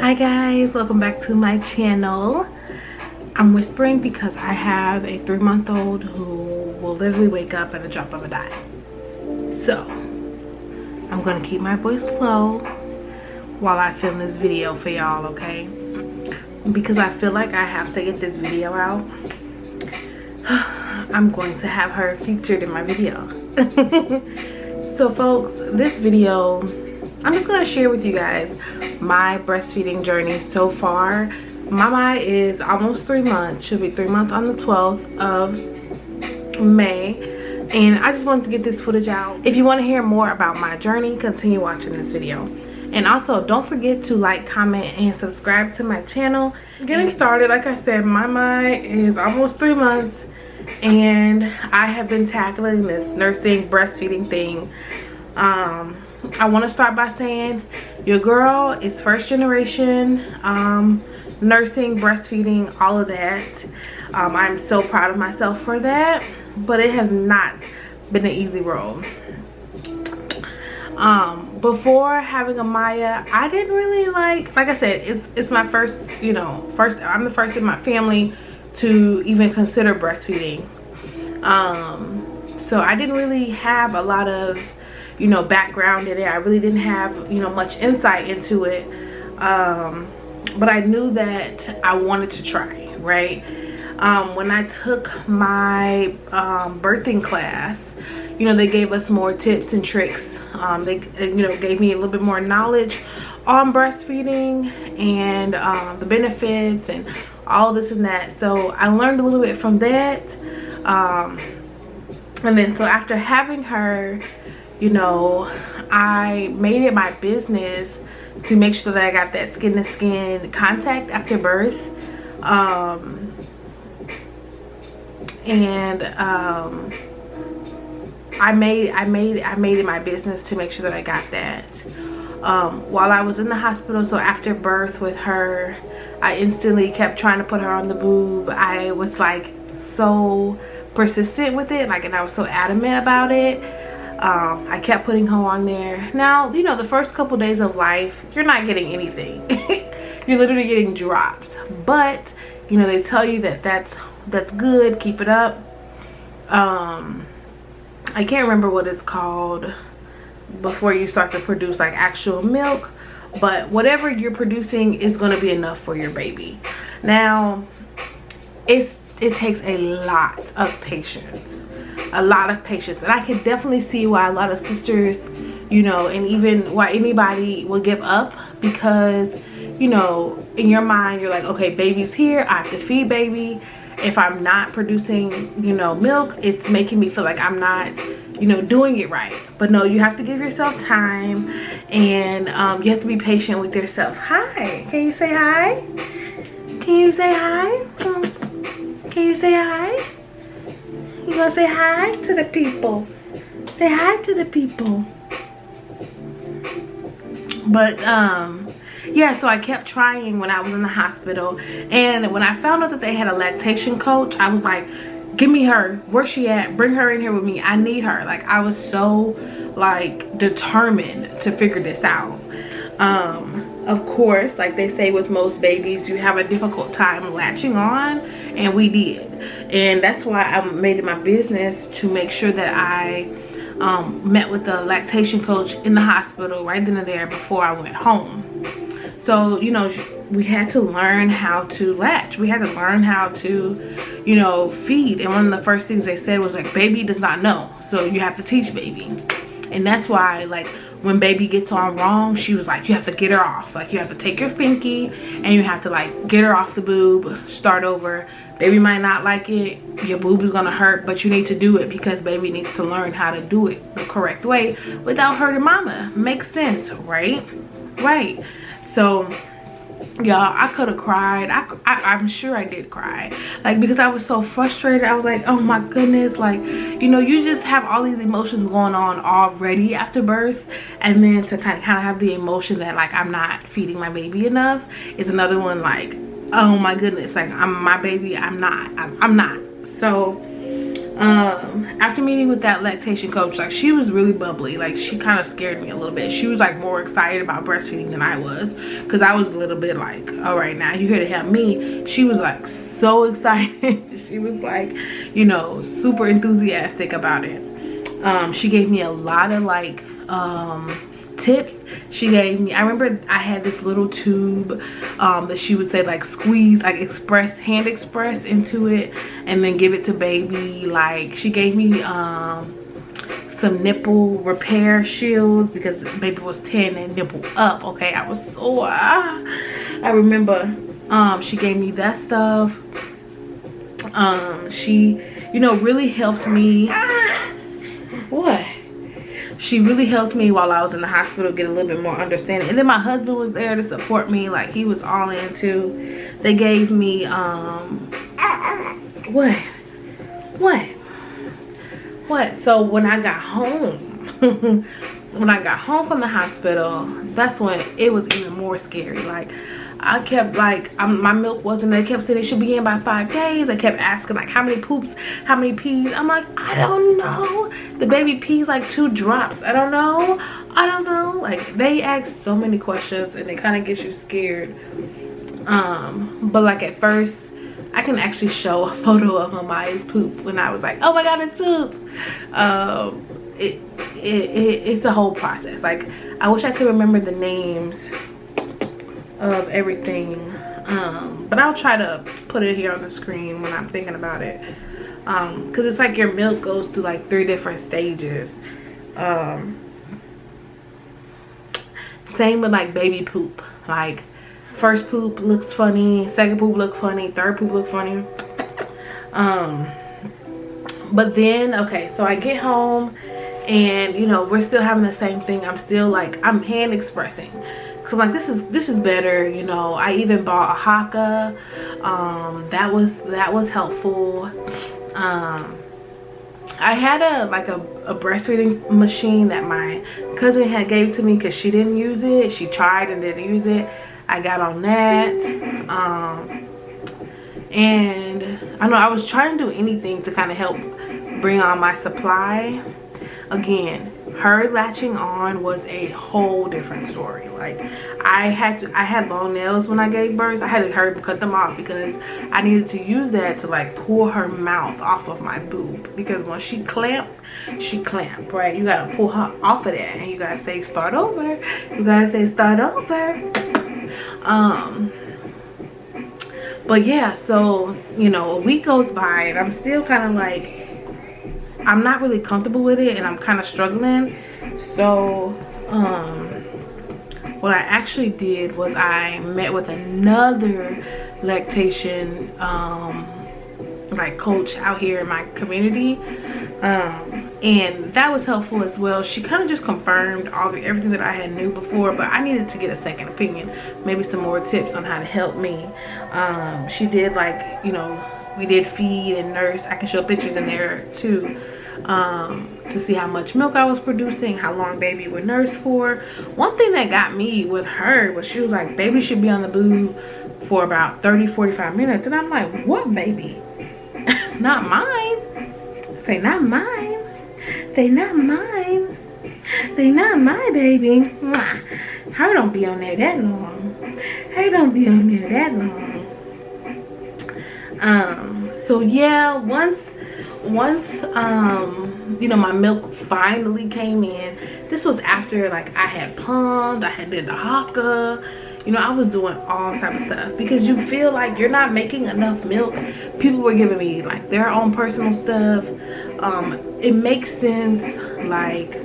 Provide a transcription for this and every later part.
Hi guys, welcome back to my channel. I'm whispering because I have a 3-month-old who will literally wake up at the drop of a dime. So I'm gonna keep my voice low while I film this video for y'all, okay? Because I feel like I have to get this video out. I'm going to have her featured in my video. So folks, this video, I'm just gonna share with you guys my breastfeeding journey so far. Mama is almost 3 months. She'll be 3 months on the 12th of May. And I just wanted to get this footage out. If you want to hear more about my journey, continue watching this video. And also, don't forget to like, comment, and subscribe to my channel. Getting started, like I said, Mama is almost 3 months. And I have been tackling this nursing breastfeeding thing. I want to start by saying your girl is first generation nursing, breastfeeding, all of that. I'm so proud of myself for that, but it has not been an easy road. Before having Amaya, I didn't really like I said, it's my first, I'm the first in my family to even consider breastfeeding. So I didn't really have a lot of background in it. I really didn't have much insight into it, but I knew that I wanted to try, right? When I took my birthing class, they gave us more tips and tricks. They gave me a little bit more knowledge on breastfeeding and the benefits and all this and that. So I learned a little bit from that, and then so after having her, I made it my business to make sure that I got that skin to skin contact after birth. I made it my business to make sure that I got that. While I was in the hospital, so after birth with her, I instantly kept trying to put her on the boob. I was like so persistent with it, and I was so adamant about it. I kept putting her on there. Now, the first couple days of life, you're not getting anything. You're literally getting drops. But, they tell you that that's good. Keep it up. I can't remember what it's called before you start to produce like actual milk. But whatever you're producing is going to be enough for your baby. Now, it takes a lot of patience. A lot of patience, and I can definitely see why a lot of sisters, and even why anybody will give up, because in your mind you're like, okay, baby's here, I have to feed baby. If I'm not producing milk, it's making me feel like I'm not doing it right. But no, you have to give yourself time, and you have to be patient with yourself. Hi, can you say hi? Can you say hi? Can you say hi? You gonna say hi to the people? Say hi to the people. But yeah, so I kept trying when I was in the hospital, and when I found out that they had a lactation coach, I was like, give me her. Where's she at? Bring her in here with me. I need her. Like, I was so determined to figure this out. Of course, like they say with most babies, you have a difficult time latching on, and we did. And that's why I made it my business to make sure that I met with the lactation coach in the hospital right then and there before I went home. So, we had to learn how to latch. We had to learn how to, feed. And one of the first things they said was like, baby does not know. So you have to teach baby. And that's why, when baby gets on wrong, she was like, you have to get her off. You have to take your pinky and you have to get her off the boob, start over. Baby might not like it. Your boob is gonna hurt, but you need to do it because baby needs to learn how to do it the correct way without hurting mama. Makes sense, right? Right. So, y'all, I could have cried. I'm sure I did cry, because I was so frustrated. I was like, oh my goodness, you just have all these emotions going on already after birth, and then to kind of have the emotion that I'm not feeding my baby enough is another one. Oh my goodness, I'm my baby, I'm not. So After meeting with that lactation coach, like, she was really bubbly. Like, she kind of scared me a little bit. She was like more excited about breastfeeding than I was, because I was a little bit like, all right, now you here to help me. She was like so excited. She was like, you know, super enthusiastic about it. She gave me a lot of like tips. She gave me, I remember I had this little tube that she would say like squeeze, like hand express into it and then give it to baby. Like, she gave me some nipple repair shields because baby was 10 and nipple up. Okay, I was so I remember she gave me that stuff. She, you know, really helped me. What? She really helped me while I was in the hospital get a little bit more understanding. And then my husband was there to support me. Like, he was all in too. They gave me what? So when I got home, when I got home from the hospital, that's when it was even more scary. Like, I kept like, my milk wasn't, they kept saying it should be in by 5 days. They kept asking like, how many poops, how many pees. I'm like, I don't know. The baby pees like 2 drops. I don't know. Like, they ask so many questions and they kind of get you scared. But like at first, I can actually show a photo of Amaya's poop when I was like, oh my God, it's poop. It's a whole process. Like, I wish I could remember the names of everything, but I'll try to put it here on the screen when I'm thinking about it, because it's like your milk goes through like 3 different stages. Same with like baby poop. Like, first poop looks funny, second poop look funny, third poop look funny. But then, okay, so I get home and, you know, we're still having the same thing. I'm still like, I'm hand expressing. So I'm like, this is better, you know. I even bought a haka. That was helpful. I had a breastfeeding machine that my cousin had gave to me because she didn't use it. She tried and didn't use it. I got on that. And I know I was trying to do anything to kind of help bring on my supply. Again, her latching on was a whole different story. Like, I had long nails when I gave birth. I had to hurry and cut them off because I needed to use that to like pull her mouth off of my boob, because when she clamped, right? You gotta pull her off of that and you gotta say start over. You gotta say start over. But yeah, so, you know, a week goes by and I'm still kind of like, I'm not really comfortable with it and I'm kind of struggling. So what I actually did was I met with another lactation like coach out here in my community, and that was helpful as well. She kind of just confirmed everything that I had knew before, but I needed to get a second opinion, maybe some more tips on how to help me. She did, like, you know, we did feed and nurse. I can show pictures in there too, to see how much milk I was producing, how long baby would nurse for. One thing that got me with her was she was like, baby should be on the boob for about 30-45 minutes. And I'm like, what baby? Not mine. Say not mine. They not mine. They not my baby. Her don't be on there that long. Her don't be on there that long. So yeah, once you know, my milk finally came in. This was after like I had pumped, I had did the haka, you know, I was doing all type of stuff because you feel like you're not making enough milk. People were giving me like their own personal stuff. It makes sense. Like,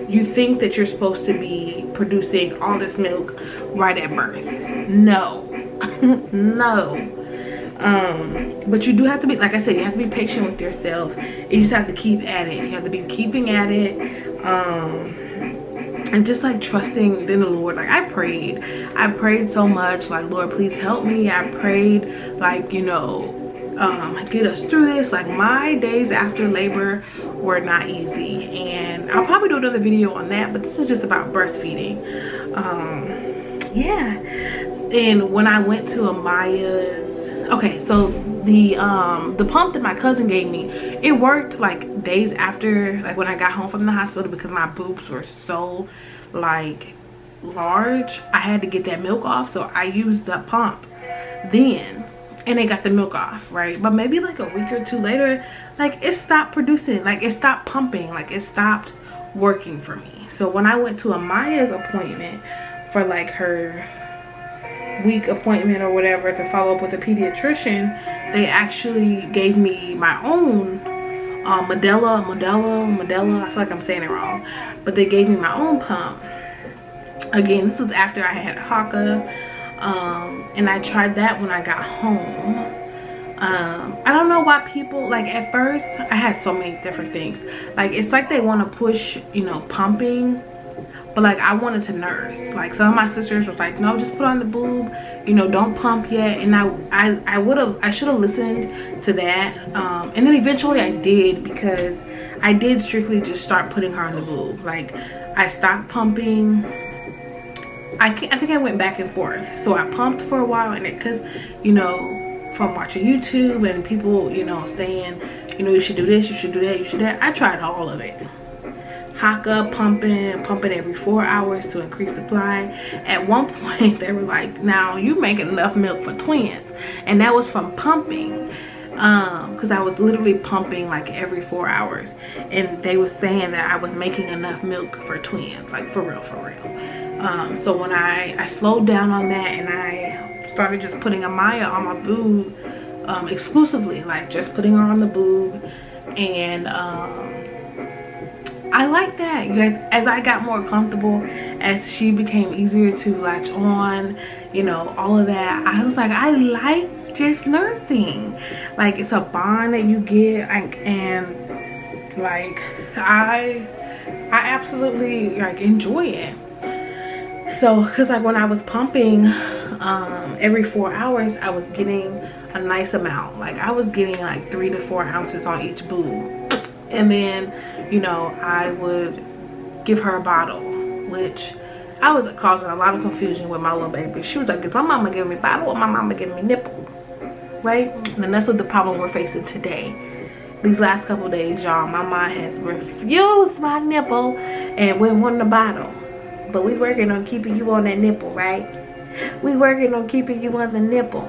you think that you're supposed to be producing all this milk right at birth. No. No. But you do have to be, like I said, you have to be patient with yourself. You just have to keep at it. You have to be keeping at it, and just like trusting in the Lord. Like, I prayed so much, like, Lord, please help me. I prayed, like, you know, get us through this. Like, my days after labor were not easy, and I'll probably do another video on that, but this is just about breastfeeding. Yeah. And when I went to Amaya's okay, so the pump that my cousin gave me, it worked like days after, like when I got home from the hospital, because my boobs were so like large. I had to get that milk off, so I used the pump then, and it got the milk off, right? But maybe like a week or two later, like it stopped producing, like it stopped pumping, like it stopped working for me. So when I went to Amaya's appointment for like her week appointment or whatever to follow up with a pediatrician, they actually gave me my own Medela, I feel like I'm saying it wrong, but they gave me my own pump. Again, this was after I had Haka, and I tried that when I got home. I don't know why people, like at first I had so many different things, like it's like they want to push, you know, pumping, but like I wanted to nurse. Like some of my sisters was like, no, just put on the boob, you know, don't pump yet. And I should have listened to that, and then eventually I did, because I did strictly just start putting her on the boob. Like I stopped pumping. I think I went back and forth. So I pumped for a while, and because, you know, from watching YouTube and people, you know, saying, you know, you should do this, you should do that, you should do that, I tried all of it. Haka, pumping every 4 hours to increase supply. At one point they were like, now you making enough milk for twins, and that was from pumping, because I was literally pumping like every 4 hours, and they was saying that I was making enough milk for twins, like for real. So when I slowed down on that, and I started just putting Amaya on my boob, exclusively, like just putting her on the boob, and I like that, you guys. As I got more comfortable, as she became easier to latch on, you know, all of that, I was like, I like just nursing. Like it's a bond that you get, and like I absolutely like enjoy it. So because like when I was pumping every 4 hours, I was getting a nice amount. Like I was getting like 3 to 4 ounces on each boob, and then, you know, I would give her a bottle, which I was causing a lot of confusion with my little baby. She was like, is my mama giving me bottle or my mama giving me nipple, right? And that's what the problem we're facing today. These last couple days, y'all, my mom has refused my nipple and we want the bottle. But we working on keeping you on that nipple, right? We working on keeping you on the nipple.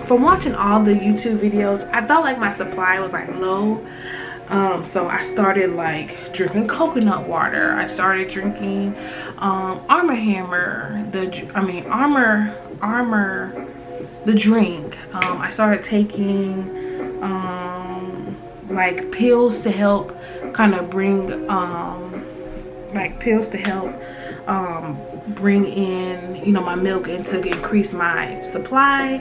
From watching all the YouTube videos, I felt like my supply was like low. So I started like drinking coconut water. I started drinking Armor Hammer, the drink. I started taking like pills to help kind of bring bring in, you know, my milk and to increase my supply.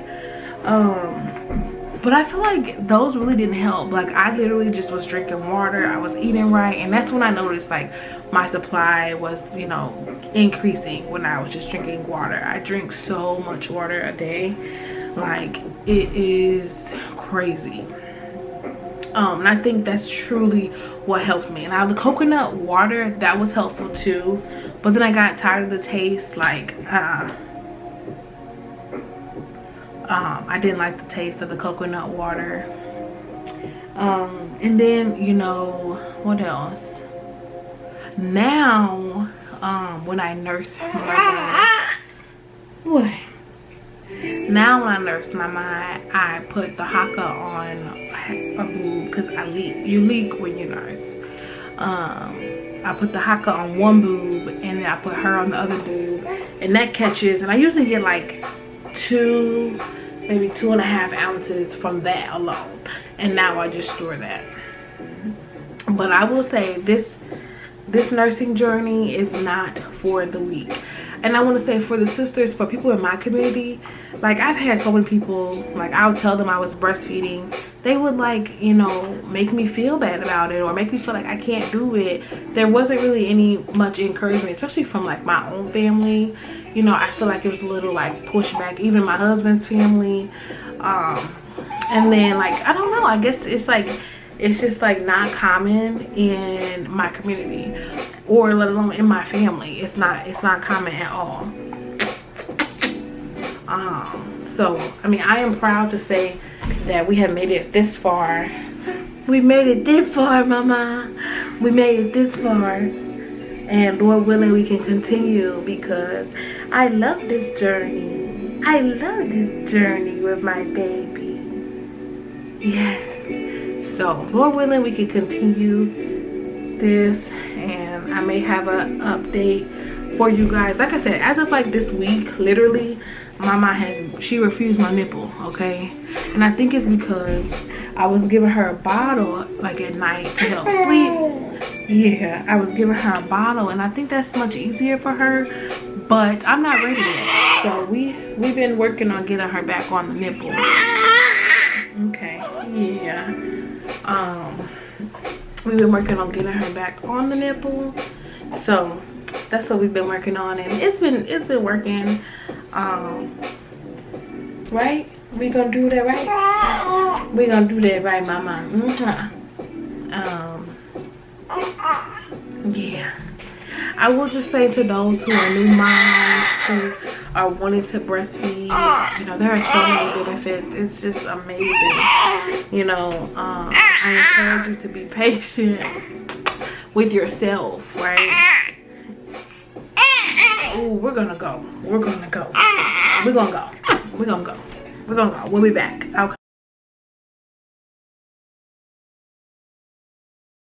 But I feel like those really didn't help. Like I literally just was drinking water, I was eating right, and that's when I noticed like my supply was, you know, increasing when I was just drinking water. I drink so much water a day, like it is crazy. And I think that's truly what helped me. Now the coconut water, that was helpful too, but then I got tired of the taste. Like I didn't like the taste of the coconut water. And then, you know, what else? Now when I nurse my what? Now when I nurse my mind, I put the Haka on a boob, because you leak when you nurse. I put the Haka on one boob, and then I put her on the other boob, and that catches, and I usually get like maybe 2.5 ounces from that alone, and now I just store that. But I will say this nursing journey is not for the weak. And I want to say, for the sisters, for people in my community, like I've had so many people, like I'll tell them I was breastfeeding, they would like, you know, make me feel bad about it or make me feel like I can't do it. There wasn't really much encouragement, especially from like my own family. You know, I feel like it was a little like pushback, even my husband's family. And then like, I don't know, I guess it's just like not common in my community, or let alone in my family. It's not common at all. So I mean, I am proud to say that we have made it this far. We made it this far, mama. We made it this far. And Lord willing, we can continue, because I love this journey. I love this journey with my baby. Yes. So Lord willing, we can continue this, and I may have an update for you guys. Like I said, as of like this week, literally, Mama she refused my nipple, okay? And I think it's because I was giving her a bottle like at night to help sleep. Yeah, I was giving her a bottle, and I think that's much easier for her, but I'm not ready yet. So we've been working on getting her back on the nipple. Okay, yeah. We've been working on getting her back on the nipple. So that's what we've been working on, and it's been working. Right? We gonna do that right? We gonna do that right, mama. Yeah. I will just say to those who are new moms, who are wanting to breastfeed, you know, there are so many benefits. It's just amazing. You know, I encourage you to be patient with yourself, right? Oh, we're gonna go. We're gonna go. We're gonna go. We're gonna go. We're gonna go. We'll be back. Okay.